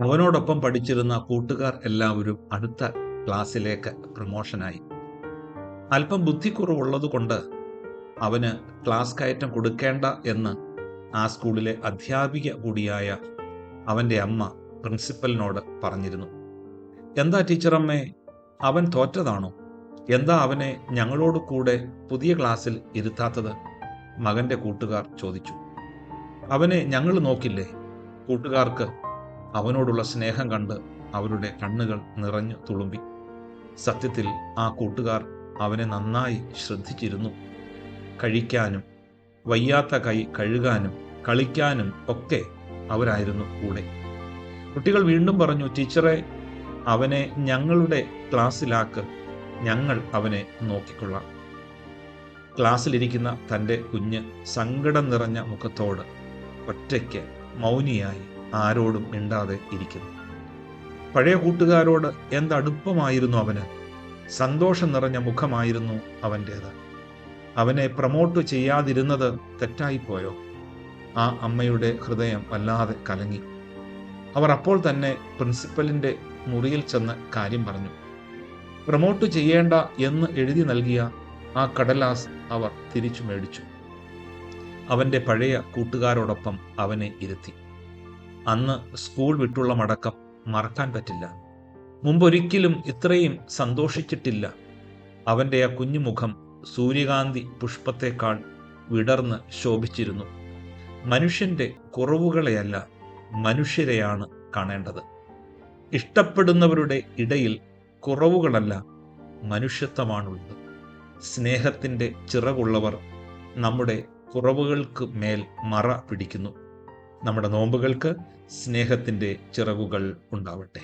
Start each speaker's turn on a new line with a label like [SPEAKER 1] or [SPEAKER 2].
[SPEAKER 1] അവനോടൊപ്പം പഠിച്ചിരുന്ന കൂട്ടുകാർ എല്ലാവരും അടുത്ത ക്ലാസ്സിലേക്ക് പ്രമോഷനായി. അല്പം ബുദ്ധിക്കുറവുള്ളതുകൊണ്ട് അവന് ക്ലാസ് കയറ്റം കൊടുക്കേണ്ട എന്ന് ആ സ്കൂളിലെ അധ്യാപിക കൂടിയായ അവൻ്റെ അമ്മ പ്രിൻസിപ്പലിനോട് പറഞ്ഞിരുന്നു. എന്താ ടീച്ചറമ്മേ, അവൻ തോറ്റതാണോ? എന്താ അവനെ ഞങ്ങളോട് കൂടെ പുതിയ ക്ലാസ്സിൽ ഇരുത്താത്തത്? മകന്റെ കൂട്ടുകാർ ചോദിച്ചു. അവനെ ഞങ്ങൾ നോക്കില്ലേ? കൂട്ടുകാർക്ക് അവനോടുള്ള സ്നേഹം കണ്ട് അവരുടെ കണ്ണുകൾ നിറഞ്ഞു തുളുമ്പി. സത്യത്തിൽ ആ കൂട്ടുകാർ അവനെ നന്നായി ശ്രദ്ധിച്ചിരുന്നു. കഴിക്കാനും വയ്യാത്ത കൈ കഴുകാനും കളിക്കാനും ഒക്കെ അവരായിരുന്നു കൂടെ. കുട്ടികൾ വീണ്ടും പറഞ്ഞു, ടീച്ചറെ, അവനെ ഞങ്ങളുടെ ക്ലാസ്സിലാക്ക്, ഞങ്ങൾ അവനെ നോക്കിക്കൊള്ളാം. ക്ലാസ്സിലിരിക്കുന്ന തൻ്റെ കുഞ്ഞ് സങ്കടം നിറഞ്ഞ മുഖത്തോട് ഒറ്റയ്ക്ക് മൗനിയായി ആരോടും മിണ്ടാതെ ഇരിക്കുന്നു. പഴയ കൂട്ടുകാരോട് എന്തടുപ്പമായിരുന്നു അവന്! സന്തോഷം നിറഞ്ഞ മുഖമായിരുന്നു അവൻ്റേത്. അവനെ പ്രമോട്ട് ചെയ്യാതിരുന്നത് തെറ്റായിപ്പോയോ? ആ അമ്മയുടെ ഹൃദയം വല്ലാതെ കലങ്ങി. അവർ അപ്പോൾ തന്നെ പ്രിൻസിപ്പലിൻ്റെ മുറിയിൽ ചെന്ന് കാര്യം പറഞ്ഞു. പ്രമോട്ട് ചെയ്യേണ്ട എന്ന് എഴുതി നൽകിയ ആ കടലാസ് അവർ തിരിച്ചു മേടിച്ചു. അവൻ്റെ പഴയ കൂട്ടുകാരോടൊപ്പം അവനെ ഇരുത്തി. അന്ന് സ്കൂൾ വിട്ടുള്ള മടക്കം മറക്കാൻ പറ്റില്ല. മുമ്പൊരിക്കലും ഇത്രയും സന്തോഷിച്ചിട്ടില്ല. അവൻ്റെ ആ കുഞ്ഞുമുഖം സൂര്യകാന്തി പുഷ്പത്തേക്കാൾ വിടർന്ന് ശോഭിച്ചിരുന്നു. മനുഷ്യൻ്റെ കുറവുകളെയല്ല, മനുഷ്യരെയാണ് കാണേണ്ടത്. ഇഷ്ടപ്പെടുന്നവരുടെ ഇടയിൽ കുറവുകളല്ല, മനുഷ്യത്വമാണുള്ളത്. സ്നേഹത്തിൻ്റെ ചിറകുള്ളവർ നമ്മുടെ കുറവുകൾക്ക് മേൽ മറ പിടിക്കുന്നു. നമ്മുടെ നോമ്പുകൾക്ക് സ്നേഹത്തിൻ്റെ ചിറകുകൾ ഉണ്ടാവട്ടെ.